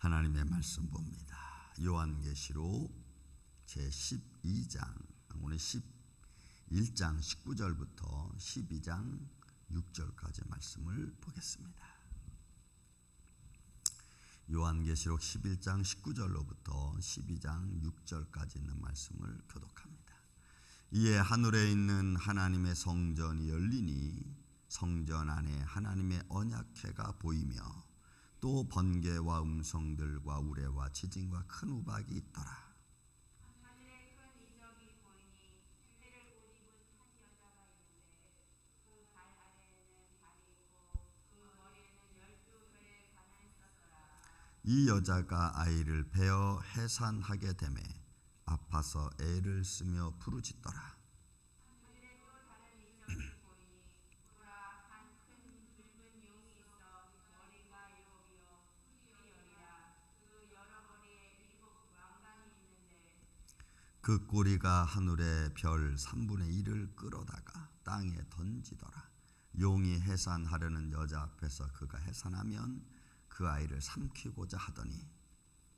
하나님의 말씀 봅니다. 요한계시록 제12장, 오늘 11장 19절부터 12장 6절까지 말씀을 보겠습니다. 요한계시록 11장 19절로부터 12장 6절까지 있는 말씀을 교독합니다. 이에 하늘에 있는 하나님의 성전이 열리니 성전 안에 하나님의 언약궤가 보이며 또 번개와 음성들과 우레와 지진과 큰 우박이 있더라. 하늘에 큰 이적이 보이니 해를 옷 입은 한 여자가 있는데 그 발 아래에는 달이 있고 그 머리에는 12혈의 관을 썼더라. 이 여자가 아이를 베어 해산하게 되매 아파서 애를 쓰며 부르짖더라. 하늘에 또 다른 이적이 보이니 보라 한 큰 붉은 용이 있어 머리가 7이요 뿔이 10이라. 그 여러 머리에 7 왕관이 있는데 그 꼬리가 하늘의 별 3분의 1을 끌어다가 땅에 던지더라. 용이 해산하려는 여자 앞에서 그가 해산하면 그 아이를 삼키고자 하더니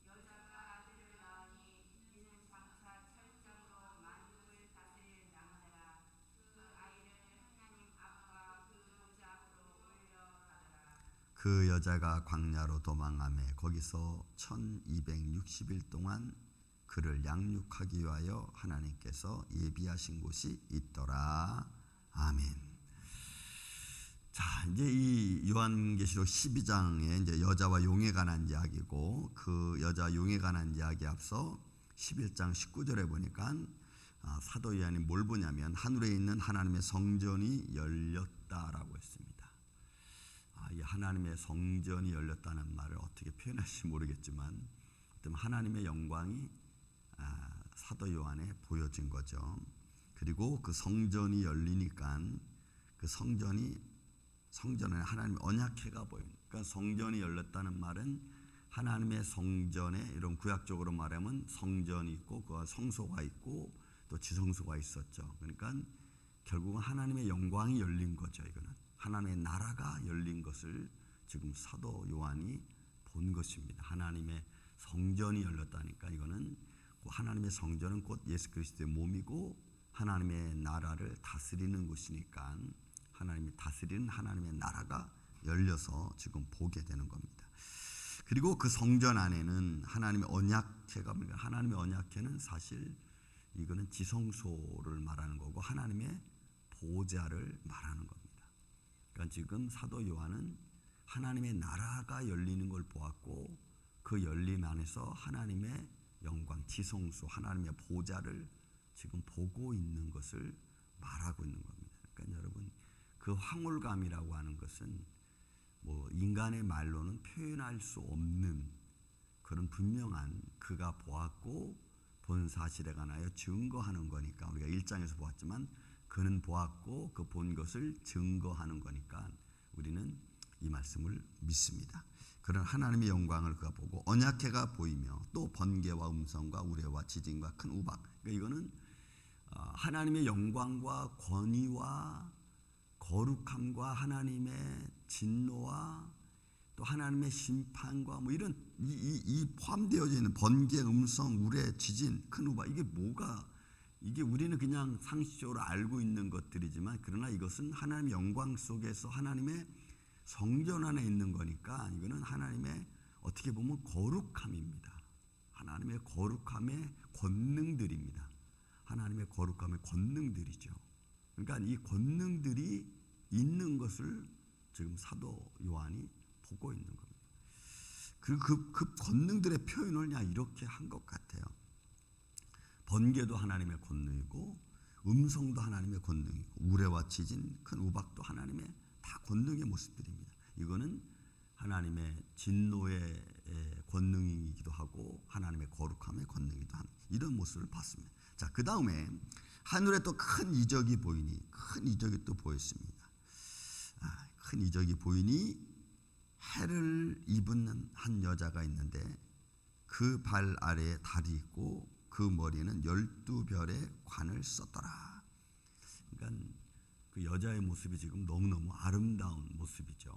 여자가 아들을 낳으니 이는 장차 철장으로 만국을 다스릴 남자라. 그 아이를 하나님 아빠 그 보좌 앞으로 올려가더라. 그 여자가 광야로 도망하며 거기서 1260일 동안 그를 양육하기 위하여 하나님께서 예비하신 곳이 있더라. 아멘. 자, 이제 이 요한계시록 12장에 이제 여자와 용에 관한 이야기고, 그 여자 용에 관한 이야기 앞서 11장 19절에 보니까 사도 요한이 뭘 보냐면 하늘에 있는 하나님의 성전이 열렸다라고 했습니다. 이 하나님의 성전이 열렸다는 말을 어떻게 표현할지 모르겠지만 하나님의 영광이 사도 요한에 보여진 거죠. 그리고 그 성전이 열리니까 그 성전에 하나님의 언약궤가 보입니다. 그러니까 성전이 열렸다는 말은 하나님의 성전에, 이런 구약적으로 말하면 성전이 있고 그 성소가 있고 또 지성소가 있었죠. 그러니까 결국은 하나님의 영광이 열린 거죠. 이거는 하나님의 나라가 열린 것을 지금 사도 요한이 본 것입니다. 하나님의 성전이 열렸다니까 이거는 하나님의 성전은 곧 예수 그리스도의 몸이고 하나님의 나라를 다스리는 곳이니까 하나님이 다스리는 하나님의 나라가 열려서 지금 보게 되는 겁니다. 그리고 그 성전 안에는 하나님의 언약궤가, 하나님의 언약궤는 사실 이거는 지성소를 말하는 거고 하나님의 보좌를 말하는 겁니다. 그러니까 지금 사도 요한은 하나님의 나라가 열리는 걸 보았고 그 열림 안에서 하나님의 영광, 지성소, 하나님의 보좌를 지금 보고 있는 것을 말하고 있는 겁니다. 그러니까 여러분, 그 황홀감이라고 하는 것은 인간의 말로는 표현할 수 없는 그런 분명한 그가 보았고 본 사실에 관하여 증거하는 거니까, 우리가 1장에서 보았지만 그는 보았고 그 본 것을 증거하는 거니까 우리는 이 말씀을 믿습니다. 그런 하나님의 영광을 그가 보고 언약궤가 보이며 또 번개와 음성과 우레와 지진과 큰 우박, 그러니까 이거는 하나님의 영광과 권위와 거룩함과 하나님의 진노와 또 하나님의 심판과 이런 이 포함되어져 있는 번개, 음성, 우레, 지진, 큰 우박, 이게 우리는 그냥 상식적으로 알고 있는 것들이지만 그러나 이것은 하나님의 영광 속에서 하나님의 성전 안에 있는 거니까 이거는 하나님의 어떻게 보면 거룩함입니다. 하나님의 거룩함의 권능들입니다. 하나님의 거룩함의 권능들이죠. 그러니까 이 권능들이 있는 것을 지금 사도 요한이 보고 있는 겁니다. 그 권능들의 표현을 이렇게 한 것 같아요. 번개도 하나님의 권능이고 음성도 하나님의 권능이고 우레와 지진, 큰 우박도 하나님의 다 권능의 모습들입니다. 이거는 하나님의 진노의 권능이기도 하고 하나님의 거룩함의 권능이기도 한 이런 모습을 봤습니다. 자, 그 다음에 하늘에 또 큰 이적이 보이니, 큰 이적이 또 보였습니다. 큰 이적이 보이니 해를 입은 한 여자가 있는데 그 발 아래에 달이 있고 그 머리는 12별의 관을 썼더라. 그러니까 그 여자의 모습이 지금 너무너무 아름다운 모습이죠.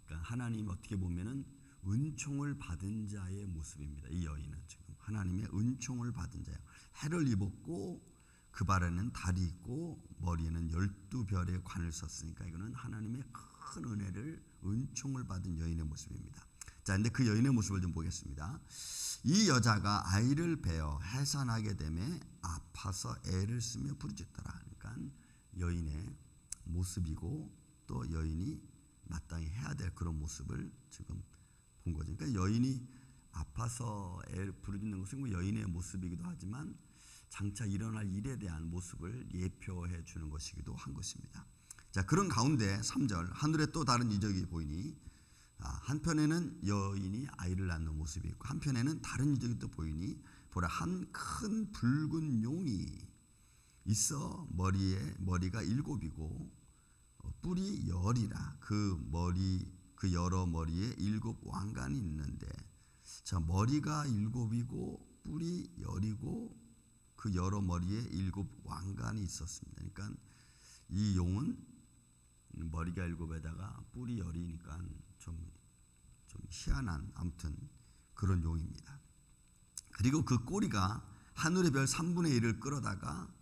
그러니까 하나님 어떻게 보면은 은총을 받은 자의 모습입니다. 이 여인은 지금 하나님의 은총을 받은 자예요. 해를 입었고 그 발에는 달이 있고 머리에는 12별의 관을 썼으니까 이거는 하나님의 큰 은혜를 은총을 받은 여인의 모습입니다. 자, 근데 그 여인의 모습을 좀 보겠습니다. 이 여자가 아이를 베어 해산하게 되매 아파서 애를 쓰며 부르짖더라. 그러니까 여인의 모습이고 또 여인이 마땅히 해야 될 그런 모습을 지금 본 거죠. 그러니까 여인이 아파서 애를 부르짖는 것은 뭐 여인의 모습이기도 하지만 장차 일어날 일에 대한 모습을 예표해 주는 것이기도 한 것입니다. 자, 그런 가운데 3절 하늘에 또 다른 이적이 보이니 한편에는 여인이 아이를 낳는 모습이 있고 한편에는 다른 이적이 또 보이니 보라 한 큰 붉은 용이 있어 머리가 7이고 뿔이 10이라. 그 여러 머리에 7 왕관이 있는데 자, 머리가 7이고 뿔이 10이고 그 여러 머리에 7 왕관이 있었습니다. 그러니까 이 용은 머리가 7에다가 뿔이 10이니까 좀 희한한 아무튼 그런 용입니다. 그리고 그 꼬리가 하늘의 별 3분의 1을 끌어다가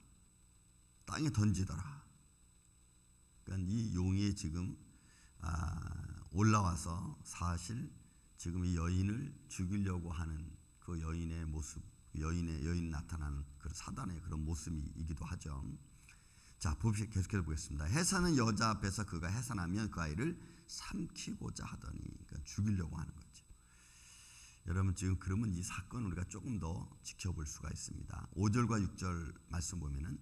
땅에 던지더라. 그러니까 이 용이 지금 올라와서 사실 지금 이 여인을 죽이려고 하는 그 여인의 모습, 여인 나타나는 그 사단의 그런 모습이기도 하죠. 자, 계속해서 보겠습니다. 해산은 여자 앞에서 그가 해산하면 그 아이를 삼키고자 하더니, 그러니까 죽이려고 하는 거죠. 여러분 지금 그러면 이 사건을 우리가 조금 더 지켜볼 수가 있습니다. 5절과 6절 말씀 보면은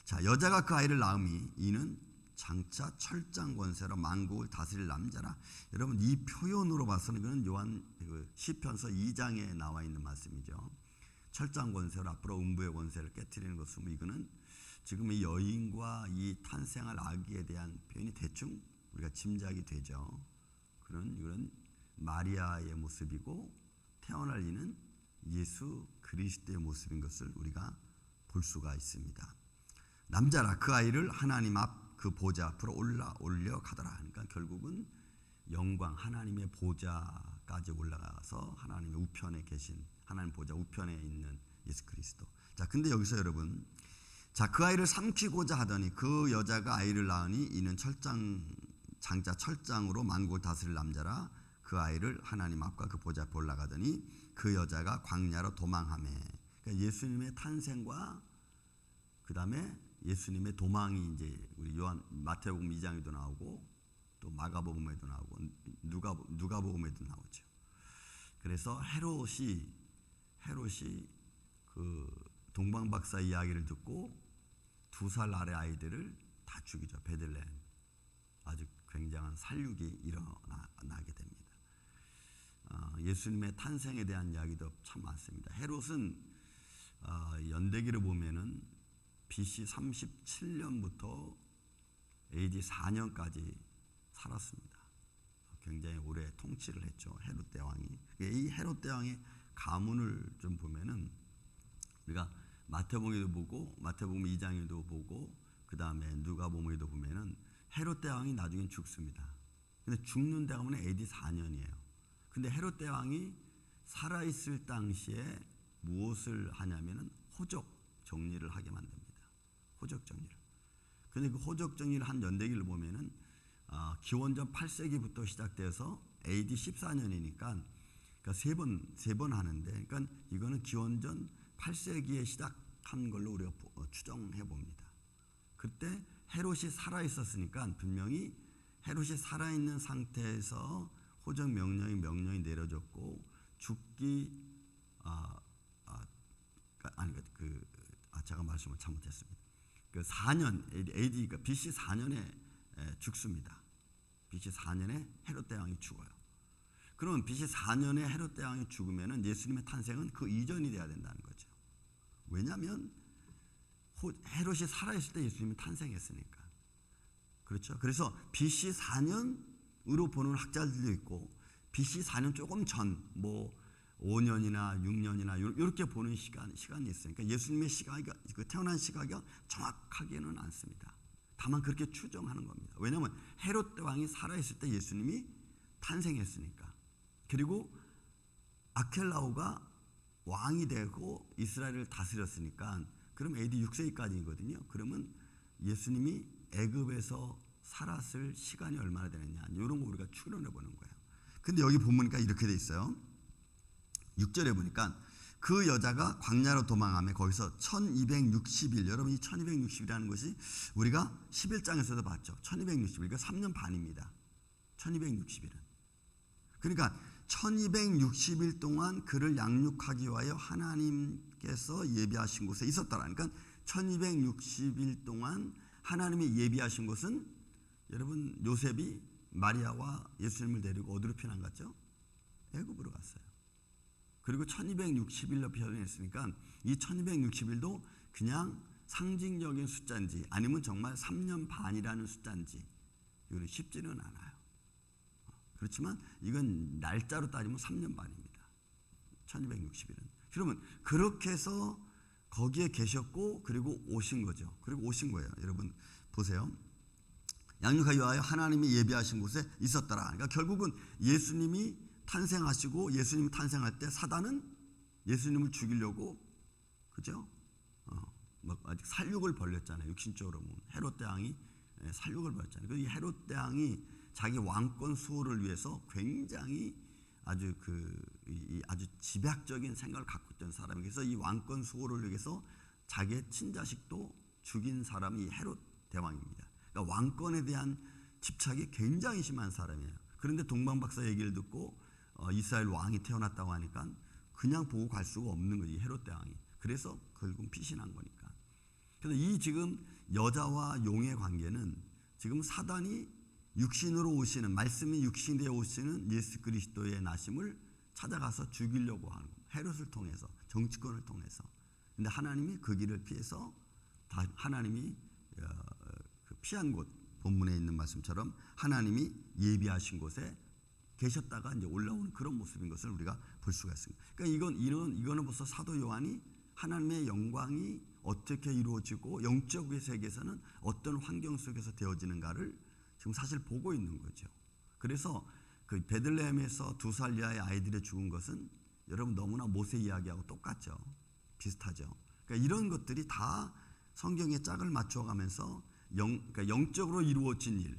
자, 여자가 그 아이를 낳음이 이는 장차 철장 권세로 만국을 다스릴 남자라. 여러분 이 표현으로 봐서는 이건 요한 시편서 2장에 나와 있는 말씀이죠. 철장 권세로 앞으로 음부의 권세를 깨트리는 것은 이거는 지금 이 여인과 이 탄생할 아기에 대한 표현이 대충 우리가 짐작이 되죠. 이런 마리아의 모습이고 태어날 이는 예수 그리스도의 모습인 것을 우리가 볼 수가 있습니다. 남자라 그 아이를 하나님 앞 그 보좌 앞으로 올려 가더라. 그러니까 결국은 영광 하나님의 보좌까지 올라가서 하나님의 우편에 계신 하나님 보좌 우편에 있는 예수 그리스도. 자, 근데 여기서 여러분 자, 그 아이를 삼키고자 하더니 그 여자가 아이를 낳으니 이는 장차 철장으로 만국을 다스릴 남자라. 그 아이를 하나님 앞과 그 보좌 앞에 올라가더니 그 여자가 광야로 도망하매. 그러니까 예수님의 탄생과 그 다음에 예수님의 도망이 이제 우리 마태복음 2장에도 나오고 또 마가복음에도 나오고 누가복음에도 나오죠. 그래서 헤롯이 그 동방박사 이야기를 듣고 2살 아래 아이들을 다 죽이죠. 베들레헴. 아주 굉장한 살육이 일어나게 됩니다. 예수님의 탄생에 대한 이야기도 참 많습니다. 헤롯은 연대기를 보면은 BC 37년부터 AD 4년까지 살았습니다. 굉장히 오래 통치를 했죠. 헤롯 대왕이. 이 헤롯 대왕의 가문을 좀 보면은 우리가 마태복음에도 보고 마태복음 2장에도 보고 그 다음에 누가복음에도 보면은 헤롯 대왕이 나중에 죽습니다. 근데 죽는 대왕은 AD 4년이에요. 근데 헤롯 대왕이 살아있을 당시에 무엇을 하냐면은 호적 정리를 하게 만듭니다. 호적 정리를. 근데 그 호적 정리를 한 연대기를 보면은 기원전 8세기부터 시작돼서 AD 14년이니까 그러니까 세 번 하는데, 그러니까 이거는 기원전 8세기에 시작한 걸로 우리가 추정해 봅니다. 그때 헤롯이 살아 있었으니까 분명히 헤롯이 살아 있는 상태에서 호적 명령이 내려졌고 제가 말씀을 잘못했습니다. 그 4년 AD 그러니까 BC 4년에 죽습니다. BC 4년에 헤롯 대왕이 죽어요. 그러면 BC 4년에 헤롯 대왕이 죽으면은 예수님의 탄생은 그 이전이 돼야 된다는 거죠. 왜냐하면 헤롯이 살아있을 때 예수님이 탄생했으니까. 그렇죠. 그래서 BC 4년으로 보는 학자들도 있고 BC 4년 조금 전 5년이나 6년이나 이렇게 보는 시간이 있으니까 예수님의 시각이 태어난 시각이 정확하게는 않습니다. 다만 그렇게 추정하는 겁니다. 왜냐하면 헤롯 왕이 살아있을 때 예수님이 탄생했으니까. 그리고 아켈라오가 왕이 되고 이스라엘을 다스렸으니까 그럼 AD 6세기까지거든요. 그러면 예수님이 애굽에서 살았을 시간이 얼마나 되느냐 이런 거 우리가 추론해 보는 거예요. 근데 여기 보니까 이렇게 돼 있어요. 6절에 보니까 그 여자가 광야로 도망하며 거기서 1260일, 여러분 이 1260일이라는 것이 우리가 11장에서도 봤죠. 1260일, 그러니까 3년 반입니다. 1260일은. 그러니까 1260일 동안 그를 양육하기 위하여 하나님께서 예비하신 곳에 있었더라. 그러니까 1260일 동안 하나님이 예비하신 곳은 여러분 요셉이 마리아와 예수님을 데리고 어디로 피난 갔죠? 애굽으로 갔어요. 그리고 1260일로 표현했으니까 이 1260일도 그냥 상징적인 숫자인지 아니면 정말 3년 반이라는 숫자인지 이건 쉽지는 않아요. 그렇지만 이건 날짜로 따지면 3년 반입니다. 1260일은. 그러면 그렇게 해서 거기에 계셨고 그리고 오신 거죠. 그리고 오신 거예요. 여러분 보세요. 양육하기 위하여 하나님이 예비하신 곳에 있었더라. 그러니까 결국은 예수님이 탄생하시고 예수님이 탄생할 때 사단은 예수님을 죽이려고 그죠? 아직 살육을 벌렸잖아요. 육신적으로 헤롯 대왕이 살육을 벌였잖아요. 그 헤롯 대왕이 자기 왕권 수호를 위해서 굉장히 아주 아주 집약적인 생각을 갖고 있던 사람이 그래서 이 왕권 수호를 위해서 자기의 친자식도 죽인 사람이 헤롯 대왕입니다. 그러니까 왕권에 대한 집착이 굉장히 심한 사람이에요. 그런데 동방박사 얘기를 듣고 이스라엘 왕이 태어났다고 하니까 그냥 보고 갈 수가 없는 거지 헤롯 대왕이. 그래서 결국 피신한 거니까. 그래서 이 지금 여자와 용의 관계는 지금 사단이 육신으로 오시는 말씀이 육신되어 오시는 예수 그리스도의 나심을 찾아가서 죽이려고 하는 거예요. 헤롯을 통해서 정치권을 통해서. 근데 하나님이 그 길을 피해서 하나님이 피한 곳 본문에 있는 말씀처럼 하나님이 예비하신 곳에 계셨다가 이제 올라오는 그런 모습인 것을 우리가 볼 수가 있습니다. 그러니까 이거는 벌써 사도 요한이 하나님의 영광이 어떻게 이루어지고 영적의 세계에서는 어떤 환경 속에서 되어지는가를 지금 사실 보고 있는 거죠. 그래서 그 베들레헴에서 2살 이하의 아이들이 죽은 것은 여러분 너무나 모세 이야기하고 똑같죠. 비슷하죠. 그러니까 이런 것들이 다 성경의 짝을 맞춰가면서 그러니까 영적으로 이루어진 일,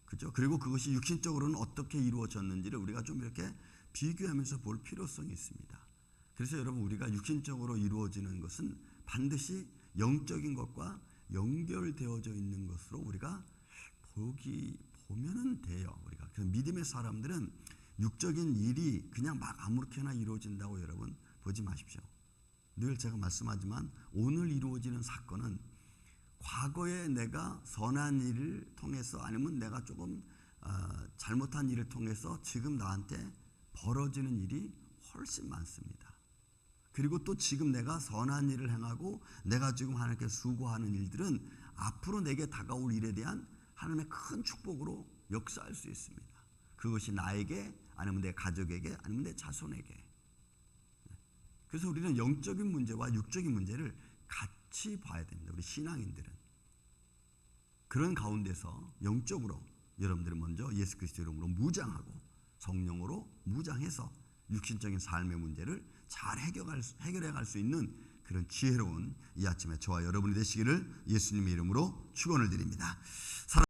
그죠? 그리고 그것이 육신적으로는 어떻게 이루어졌는지를 우리가 좀 이렇게 비교하면서 볼 필요성이 있습니다. 그래서 여러분 우리가 육신적으로 이루어지는 것은 반드시 영적인 것과 연결되어져 있는 것으로 우리가 보면은 돼요. 우리가 그 믿음의 사람들은 육적인 일이 그냥 막 아무렇게나 이루어진다고 여러분 보지 마십시오. 늘 제가 말씀하지만 오늘 이루어지는 사건은 과거에 내가 선한 일을 통해서 아니면 내가 조금 잘못한 일을 통해서 지금 나한테 벌어지는 일이 훨씬 많습니다. 그리고 또 지금 내가 선한 일을 행하고 내가 지금 하나님께 수고하는 일들은 앞으로 내게 다가올 일에 대한 하나님의 큰 축복으로 역사할 수 있습니다. 그것이 나에게 아니면 내 가족에게 아니면 내 자손에게. 그래서 우리는 영적인 문제와 육적인 문제를 같이 봐야 됩니다. 우리 신앙인들은. 그런 가운데서 영적으로 여러분들은 먼저 예수 그리스도 이름으로 무장하고 성령으로 무장해서 육신적인 삶의 문제를 잘 해결해 갈 수 있는 그런 지혜로운 이 아침에 저와 여러분이 되시기를 예수님의 이름으로 축원을 드립니다.